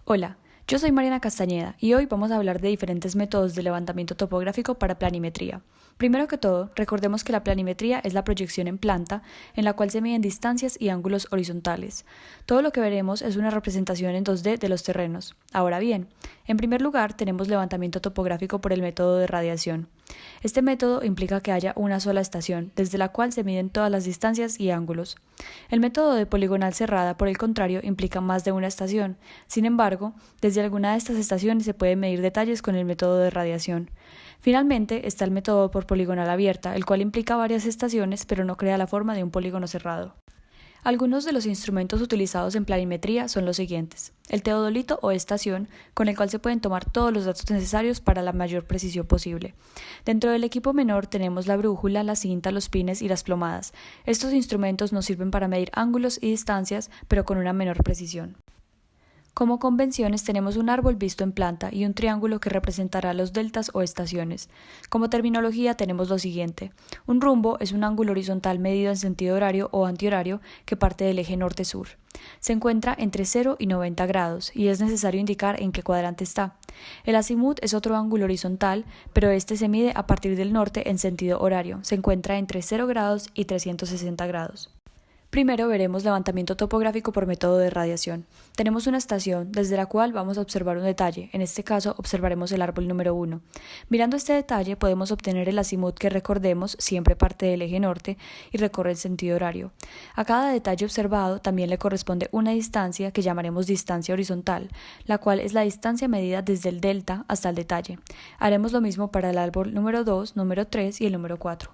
Hola, yo soy Mariana Castañeda y hoy vamos a hablar de diferentes métodos de levantamiento topográfico para planimetría. Primero que todo, recordemos que la planimetría es la proyección en planta en la cual se miden distancias y ángulos horizontales. Todo lo que veremos es una representación en 2D de los terrenos. Ahora bien, en primer lugar tenemos levantamiento topográfico por el método de radiación. Este método implica que haya una sola estación, desde la cual se miden todas las distancias y ángulos. El método de poligonal cerrada, por el contrario, implica más de una estación. Sin embargo, desde alguna de estas estaciones se pueden medir detalles con el método de radiación. Finalmente, está el método por poligonal abierta, el cual implica varias estaciones, pero no crea la forma de un polígono cerrado. Algunos de los instrumentos utilizados en planimetría son los siguientes: el teodolito o estación, con el cual se pueden tomar todos los datos necesarios para la mayor precisión posible. Dentro del equipo menor tenemos la brújula, la cinta, los pines y las plomadas. Estos instrumentos nos sirven para medir ángulos y distancias, pero con una menor precisión. Como convenciones tenemos un árbol visto en planta y un triángulo que representará los deltas o estaciones. Como terminología tenemos lo siguiente: un rumbo es un ángulo horizontal medido en sentido horario o antihorario que parte del eje norte-sur. Se encuentra entre 0 y 90 grados y es necesario indicar en qué cuadrante está. El azimut es otro ángulo horizontal, pero este se mide a partir del norte en sentido horario. Se encuentra entre 0 grados y 360 grados. Primero veremos levantamiento topográfico por método de radiación. Tenemos una estación desde la cual vamos a observar un detalle. En este caso observaremos el árbol número 1. Mirando este detalle podemos obtener el azimut que, recordemos, siempre parte del eje norte y recorre el sentido horario. A cada detalle observado también le corresponde una distancia que llamaremos distancia horizontal, la cual es la distancia medida desde el delta hasta el detalle. Haremos lo mismo para el árbol número 2, número 3 y el número 4.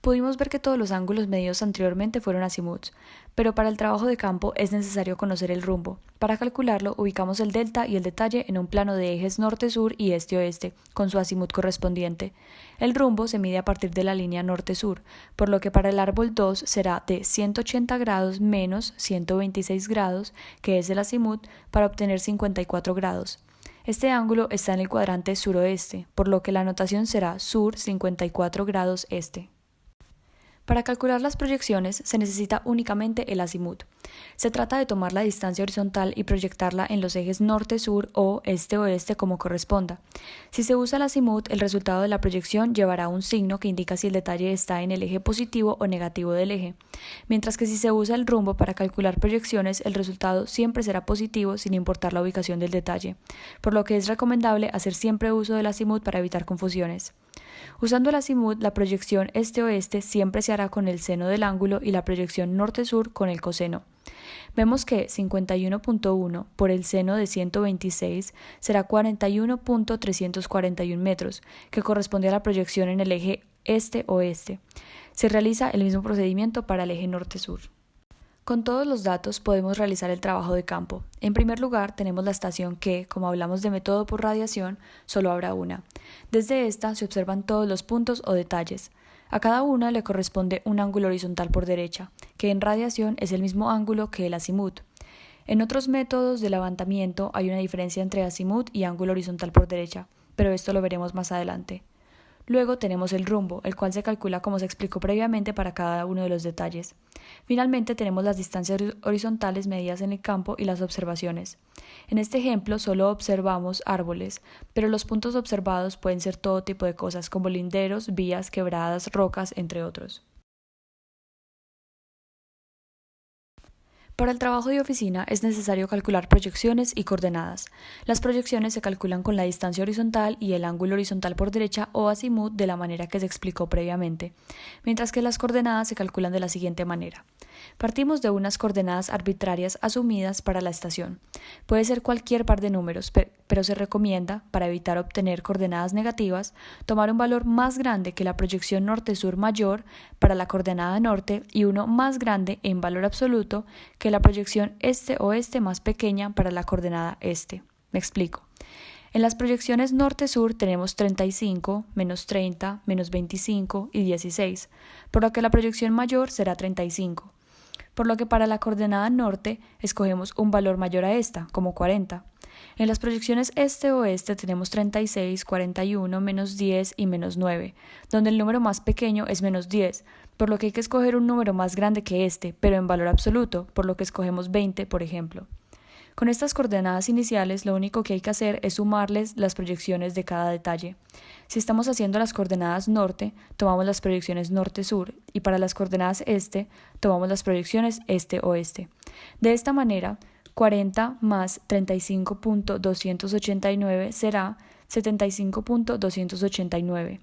Pudimos ver que todos los ángulos medidos anteriormente fueron azimuts, pero para el trabajo de campo es necesario conocer el rumbo. Para calcularlo, ubicamos el delta y el detalle en un plano de ejes norte-sur y este-oeste, con su azimut correspondiente. El rumbo se mide a partir de la línea norte-sur, por lo que para el árbol 2 será de 180 grados menos 126 grados, que es el azimut, para obtener 54 grados. Este ángulo está en el cuadrante suroeste, por lo que la notación será sur 54 grados este. Para calcular las proyecciones se necesita únicamente el azimut. Se trata de tomar la distancia horizontal y proyectarla en los ejes norte-sur o este-oeste como corresponda. Si se usa el azimut, el resultado de la proyección llevará un signo que indica si el detalle está en el eje positivo o negativo del eje, mientras que si se usa el rumbo para calcular proyecciones, el resultado siempre será positivo sin importar la ubicación del detalle, por lo que es recomendable hacer siempre uso del azimut para evitar confusiones. Usando el azimut, la proyección este-oeste siempre se hará con el seno del ángulo y la proyección norte-sur con el coseno. Vemos que 51.1 por el seno de 126 será 41.341 metros, que corresponde a la proyección en el eje este-oeste. Se realiza el mismo procedimiento para el eje norte-sur. Con todos los datos podemos realizar el trabajo de campo. En primer lugar, tenemos la estación que, como hablamos de método por radiación, solo habrá una. Desde esta se observan todos los puntos o detalles. A cada una le corresponde un ángulo horizontal por derecha, que en radiación es el mismo ángulo que el azimut. En otros métodos de levantamiento hay una diferencia entre azimut y ángulo horizontal por derecha, pero esto lo veremos más adelante. Luego tenemos el rumbo, el cual se calcula como se explicó previamente para cada uno de los detalles. Finalmente tenemos las distancias horizontales medidas en el campo y las observaciones. En este ejemplo solo observamos árboles, pero los puntos observados pueden ser todo tipo de cosas como linderos, vías, quebradas, rocas, entre otros. Para el trabajo de oficina es necesario calcular proyecciones y coordenadas. Las proyecciones se calculan con la distancia horizontal y el ángulo horizontal por derecha o azimut de la manera que se explicó previamente, mientras que las coordenadas se calculan de la siguiente manera. Partimos de unas coordenadas arbitrarias asumidas para la estación. Puede ser cualquier par de números, pero se recomienda, para evitar obtener coordenadas negativas, tomar un valor más grande que la proyección norte-sur mayor para la coordenada norte y uno más grande en valor absoluto que la proyección este-oeste más pequeña para la coordenada este. Me explico. En las proyecciones norte-sur tenemos 35, menos 30, menos 25 y 16, por lo que la proyección mayor será 35. Por lo que para la coordenada norte escogemos un valor mayor a esta, como 40. En las proyecciones este-oeste tenemos 36, 41, menos 10 y menos 9, donde el número más pequeño es menos 10, por lo que hay que escoger un número más grande que este, pero en valor absoluto, por lo que escogemos 20, por ejemplo. Con estas coordenadas iniciales, lo único que hay que hacer es sumarles las proyecciones de cada detalle. Si estamos haciendo las coordenadas norte, tomamos las proyecciones norte-sur, y para las coordenadas este, tomamos las proyecciones este-oeste. De esta manera, 40 más 35.289 será 75.289.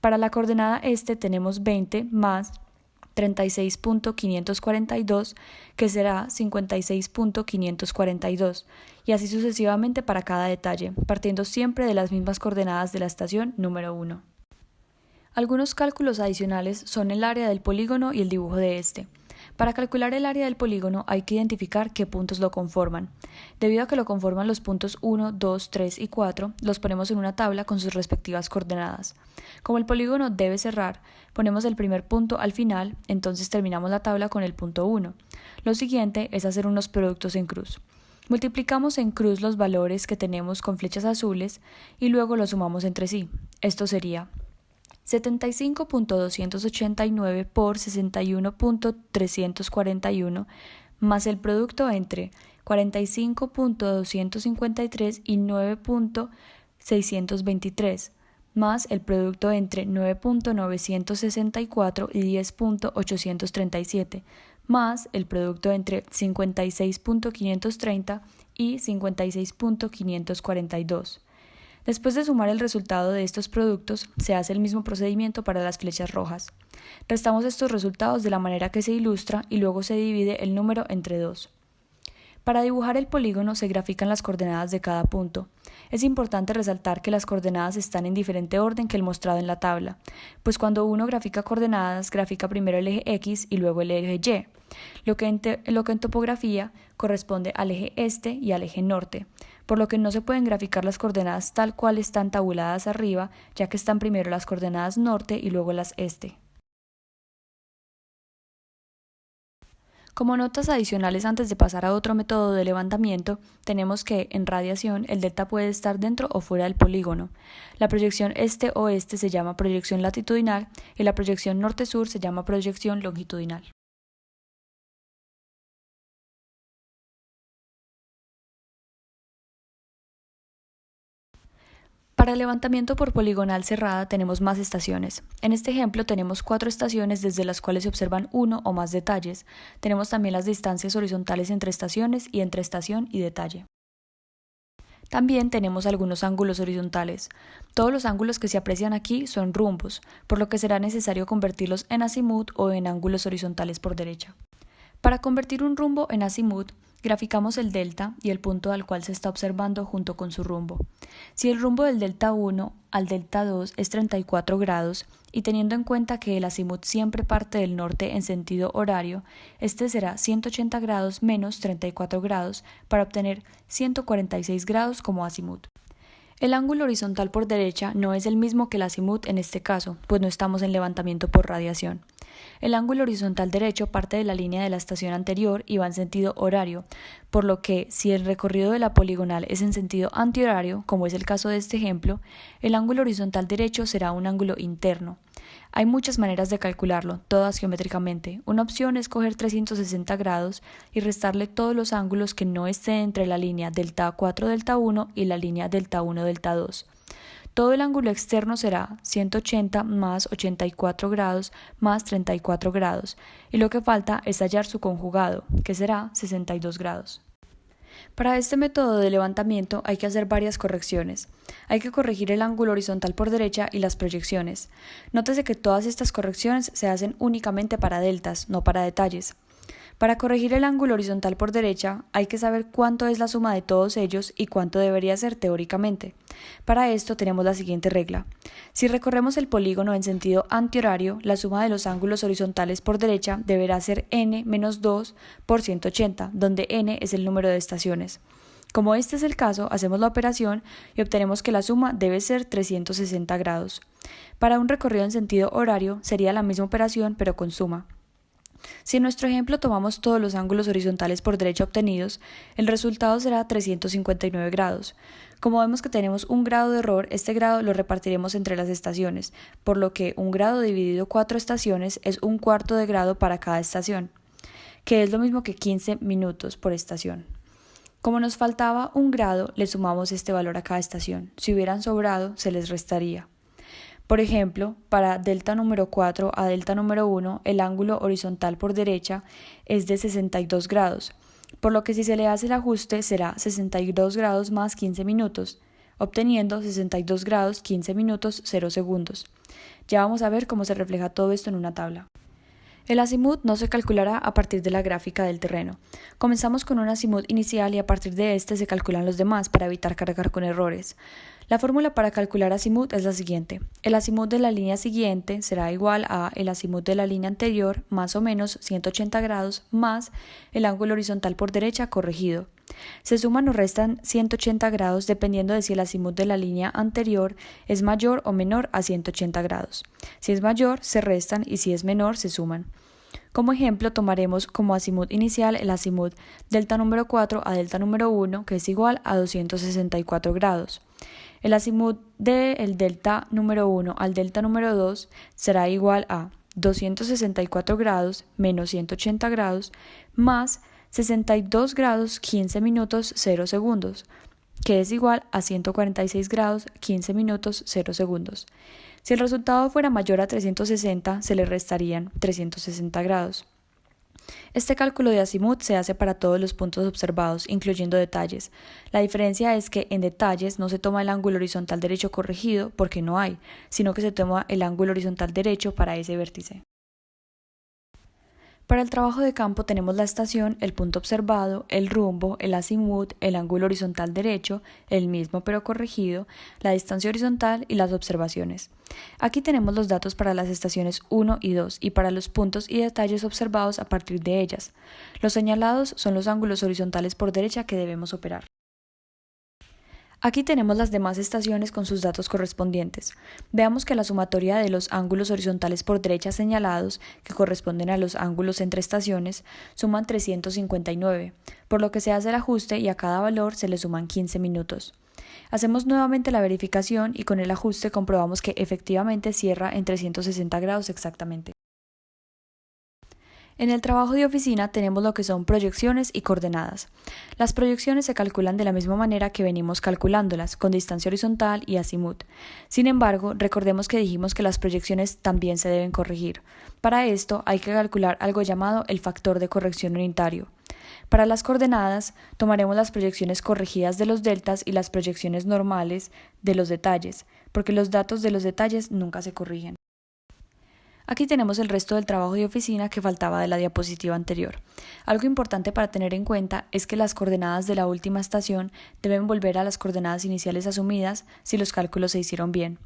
Para la coordenada este tenemos 20 más 36.542, que será 56.542, y así sucesivamente para cada detalle, partiendo siempre de las mismas coordenadas de la estación número 1. Algunos cálculos adicionales son el área del polígono y el dibujo de este. Para calcular el área del polígono hay que identificar qué puntos lo conforman. Debido a que lo conforman los puntos 1, 2, 3 y 4, los ponemos en una tabla con sus respectivas coordenadas. Como el polígono debe cerrar, ponemos el primer punto al final, entonces terminamos la tabla con el punto 1. Lo siguiente es hacer unos productos en cruz. Multiplicamos en cruz los valores que tenemos con flechas azules y luego los sumamos entre sí. Esto sería 75.289 por 61.341 más el producto entre 45.253 y 9.623 más el producto entre 9.964 y 10.837 más el producto entre 56.530 y 56.542. Después de sumar el resultado de estos productos, se hace el mismo procedimiento para las flechas rojas. Restamos estos resultados de la manera que se ilustra y luego se divide el número entre 2. Para dibujar el polígono se grafican las coordenadas de cada punto. Es importante resaltar que las coordenadas están en diferente orden que el mostrado en la tabla, pues cuando uno grafica coordenadas, grafica primero el eje X y luego el eje Y, lo que en topografía corresponde al eje este y al eje norte, por lo que no se pueden graficar las coordenadas tal cual están tabuladas arriba, ya que están primero las coordenadas norte y luego las este. Como notas adicionales antes de pasar a otro método de levantamiento, tenemos que en radiación el delta puede estar dentro o fuera del polígono. La proyección este-oeste se llama proyección latitudinal y la proyección norte-sur se llama proyección longitudinal. Para el levantamiento por poligonal cerrada tenemos más estaciones. En este ejemplo tenemos 4 estaciones desde las cuales se observan uno o más detalles. Tenemos también las distancias horizontales entre estaciones y entre estación y detalle. También tenemos algunos ángulos horizontales. Todos los ángulos que se aprecian aquí son rumbos, por lo que será necesario convertirlos en azimut o en ángulos horizontales por derecha. Para convertir un rumbo en azimut, graficamos el delta y el punto al cual se está observando junto con su rumbo. Si el rumbo del delta 1 al delta 2 es 34 grados, y teniendo en cuenta que el azimut siempre parte del norte en sentido horario, este será 180 grados menos 34 grados para obtener 146 grados como azimut. El ángulo horizontal por derecha no es el mismo que el azimut en este caso, pues no estamos en levantamiento por radiación. El ángulo horizontal derecho parte de la línea de la estación anterior y va en sentido horario, por lo que si el recorrido de la poligonal es en sentido antihorario, como es el caso de este ejemplo, el ángulo horizontal derecho será un ángulo interno. Hay muchas maneras de calcularlo, todas geométricamente. Una opción es coger 360 grados y restarle todos los ángulos que no estén entre la línea delta 4 delta 1 y la línea delta 1 delta 2. Todo el ángulo externo será 180 más 84 grados más 34 grados, y lo que falta es hallar su conjugado, que será 62 grados. Para este método de levantamiento hay que hacer varias correcciones. Hay que corregir el ángulo horizontal por derecha y las proyecciones. Nótese que todas estas correcciones se hacen únicamente para deltas, no para detalles. Para corregir el ángulo horizontal por derecha, hay que saber cuánto es la suma de todos ellos y cuánto debería ser teóricamente. Para esto tenemos la siguiente regla. Si recorremos el polígono en sentido antihorario, la suma de los ángulos horizontales por derecha deberá ser n menos 2 por 180, donde n es el número de estaciones. Como este es el caso, hacemos la operación y obtenemos que la suma debe ser 360 grados. Para un recorrido en sentido horario sería la misma operación pero con suma. Si en nuestro ejemplo tomamos todos los ángulos horizontales por derecha obtenidos, el resultado será 359 grados. Como vemos que tenemos un grado de error, este grado lo repartiremos entre las estaciones, por lo que un grado dividido 4 estaciones es un cuarto de grado para cada estación, que es lo mismo que 15 minutos por estación. Como nos faltaba 1 grado, le sumamos este valor a cada estación. Si hubieran sobrado, se les restaría. Por ejemplo, para delta número 4 a delta número 1, el ángulo horizontal por derecha es de 62 grados, por lo que si se le hace el ajuste será 62 grados más 15 minutos, obteniendo 62 grados 15 minutos 0 segundos. Ya vamos a ver cómo se refleja todo esto en una tabla. El azimut no se calculará a partir de la gráfica del terreno. Comenzamos con un azimut inicial y a partir de este se calculan los demás para evitar cargar con errores. La fórmula para calcular azimut es la siguiente. El azimut de la línea siguiente será igual a el azimut de la línea anterior más o menos 180 grados más el ángulo horizontal por derecha corregido. Se suman o restan 180 grados dependiendo de si el azimut de la línea anterior es mayor o menor a 180 grados. Si es mayor, se restan y si es menor, se suman. Como ejemplo, tomaremos como azimut inicial el azimut delta número 4 a delta número 1, que es igual a 264 grados. El azimut del delta número 1 al delta número 2 será igual a 264 grados menos 180 grados más 62 grados 15 minutos 0 segundos, que es igual a 146 grados 15 minutos 0 segundos. Si el resultado fuera mayor a 360, se le restarían 360 grados. Este cálculo de azimut se hace para todos los puntos observados, incluyendo detalles. La diferencia es que en detalles no se toma el ángulo horizontal derecho corregido porque no hay, sino que se toma el ángulo horizontal derecho para ese vértice. Para el trabajo de campo tenemos la estación, el punto observado, el rumbo, el azimut, el ángulo horizontal derecho, el mismo pero corregido, la distancia horizontal y las observaciones. Aquí tenemos los datos para las estaciones 1 y 2 y para los puntos y detalles observados a partir de ellas. Los señalados son los ángulos horizontales por derecha que debemos operar. Aquí tenemos las demás estaciones con sus datos correspondientes. Veamos que la sumatoria de los ángulos horizontales por derecha señalados, que corresponden a los ángulos entre estaciones, suman 359, por lo que se hace el ajuste y a cada valor se le suman 15 minutos. Hacemos nuevamente la verificación y con el ajuste comprobamos que efectivamente cierra en 360 grados exactamente. En el trabajo de oficina tenemos lo que son proyecciones y coordenadas. Las proyecciones se calculan de la misma manera que venimos calculándolas, con distancia horizontal y azimut. Sin embargo, recordemos que dijimos que las proyecciones también se deben corregir. Para esto hay que calcular algo llamado el factor de corrección unitario. Para las coordenadas, tomaremos las proyecciones corregidas de los deltas y las proyecciones normales de los detalles, porque los datos de los detalles nunca se corrigen. Aquí tenemos el resto del trabajo de oficina que faltaba de la diapositiva anterior. Algo importante para tener en cuenta es que las coordenadas de la última estación deben volver a las coordenadas iniciales asumidas si los cálculos se hicieron bien.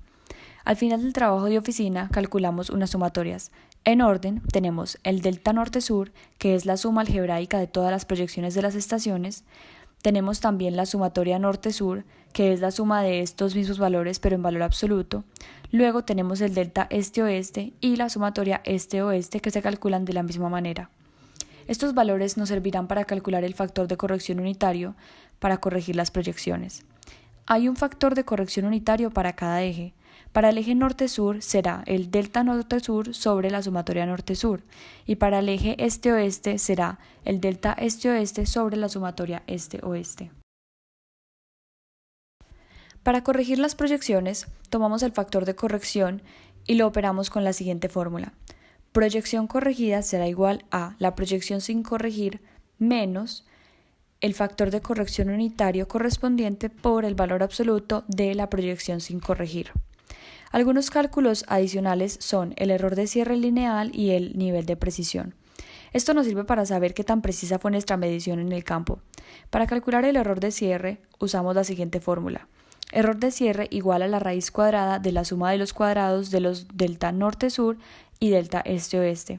Al final del trabajo de oficina calculamos unas sumatorias. En orden tenemos el delta norte-sur, que es la suma algebraica de todas las proyecciones de las estaciones. Tenemos también la sumatoria norte-sur, que es la suma de estos mismos valores pero en valor absoluto. Luego tenemos el delta este-oeste y la sumatoria este-oeste que se calculan de la misma manera. Estos valores nos servirán para calcular el factor de corrección unitario para corregir las proyecciones. Hay un factor de corrección unitario para cada eje. Para el eje norte-sur será el delta norte-sur sobre la sumatoria norte-sur y para el eje este-oeste será el delta este-oeste sobre la sumatoria este-oeste. Para corregir las proyecciones, tomamos el factor de corrección y lo operamos con la siguiente fórmula. Proyección corregida será igual a la proyección sin corregir menos el factor de corrección unitario correspondiente por el valor absoluto de la proyección sin corregir. Algunos cálculos adicionales son el error de cierre lineal y el nivel de precisión. Esto nos sirve para saber qué tan precisa fue nuestra medición en el campo. Para calcular el error de cierre, usamos la siguiente fórmula. Error de cierre igual a la raíz cuadrada de la suma de los cuadrados de los delta norte-sur y delta este-oeste.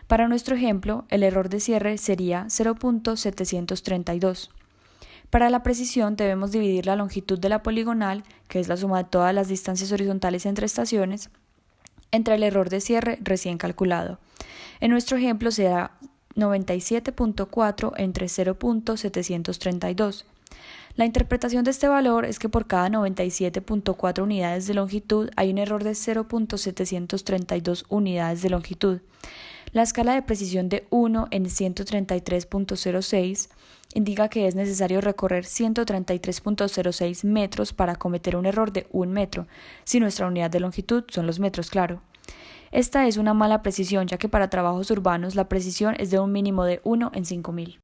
Para nuestro ejemplo, el error de cierre sería 0.732. Para la precisión debemos dividir la longitud de la poligonal, que es la suma de todas las distancias horizontales entre estaciones, entre el error de cierre recién calculado. En nuestro ejemplo será 97.4 entre 0.732. La interpretación de este valor es que por cada 97.4 unidades de longitud hay un error de 0.732 unidades de longitud. La escala de precisión de 1 en 133.06 indica que es necesario recorrer 133.06 metros para cometer un error de 1 metro, si nuestra unidad de longitud son los metros, claro. Esta es una mala precisión, ya que para trabajos urbanos la precisión es de un mínimo de 1 en 5.000.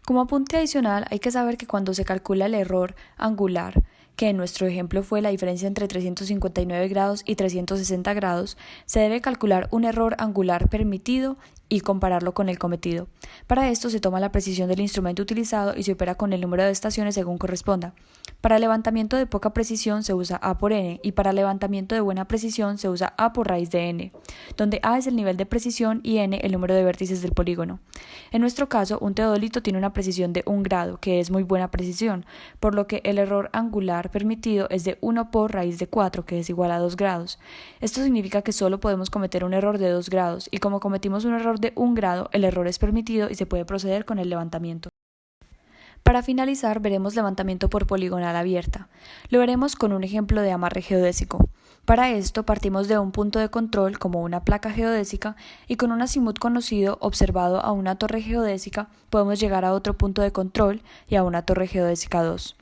Como apunte adicional, hay que saber que cuando se calcula el error angular, que en nuestro ejemplo fue la diferencia entre 359 grados y 360 grados, se debe calcular un error angular permitido y compararlo con el cometido. Para esto se toma la precisión del instrumento utilizado y se opera con el número de estaciones según corresponda. Para levantamiento de poca precisión se usa A por n y para levantamiento de buena precisión se usa A por raíz de n, donde A es el nivel de precisión y n el número de vértices del polígono. En nuestro caso, un teodolito tiene una precisión de 1 grado, que es muy buena precisión, por lo que el error angular permitido es de 1 por raíz de 4, que es igual a 2 grados. Esto significa que solo podemos cometer un error de 2 grados, y como cometimos un error de 1 grado, el error es permitido y se puede proceder con el levantamiento. Para finalizar, veremos levantamiento por poligonal abierta. Lo veremos con un ejemplo de amarre geodésico. Para esto partimos de un punto de control como una placa geodésica y con un azimut conocido observado a una torre geodésica podemos llegar a otro punto de control y a una torre geodésica 2.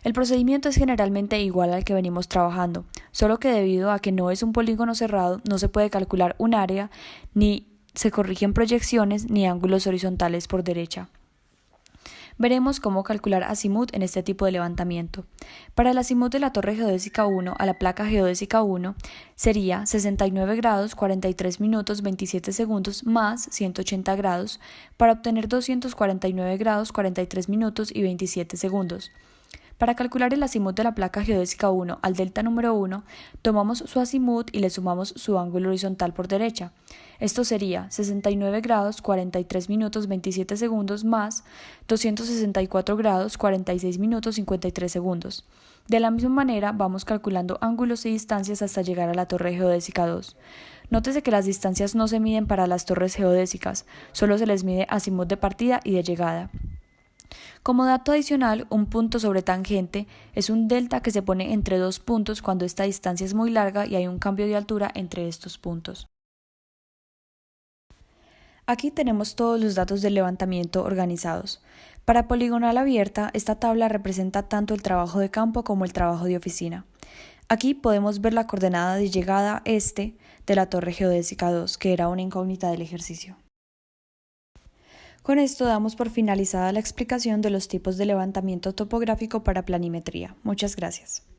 El procedimiento es generalmente igual al que venimos trabajando, solo que debido a que no es un polígono cerrado no se puede calcular un área, ni se corrigen proyecciones ni ángulos horizontales por derecha. Veremos cómo calcular azimut en este tipo de levantamiento. Para el azimut de la torre geodésica 1 a la placa geodésica 1 sería 69 grados 43 minutos 27 segundos más 180 grados para obtener 249 grados 43 minutos y 27 segundos. Para calcular el azimut de la placa geodésica 1 al delta número 1, tomamos su azimut y le sumamos su ángulo horizontal por derecha. Esto sería 69 grados 43 minutos 27 segundos más 264 grados 46 minutos 53 segundos. De la misma manera, vamos calculando ángulos y distancias hasta llegar a la torre geodésica 2. Nótese que las distancias no se miden para las torres geodésicas, solo se les mide azimut de partida y de llegada. Como dato adicional, un punto sobre tangente es un delta que se pone entre dos puntos cuando esta distancia es muy larga y hay un cambio de altura entre estos puntos. Aquí tenemos todos los datos del levantamiento organizados. Para poligonal abierta, esta tabla representa tanto el trabajo de campo como el trabajo de oficina. Aquí podemos ver la coordenada de llegada este de la torre geodésica 2, que era una incógnita del ejercicio. Con esto damos por finalizada la explicación de los tipos de levantamiento topográfico para planimetría. Muchas gracias.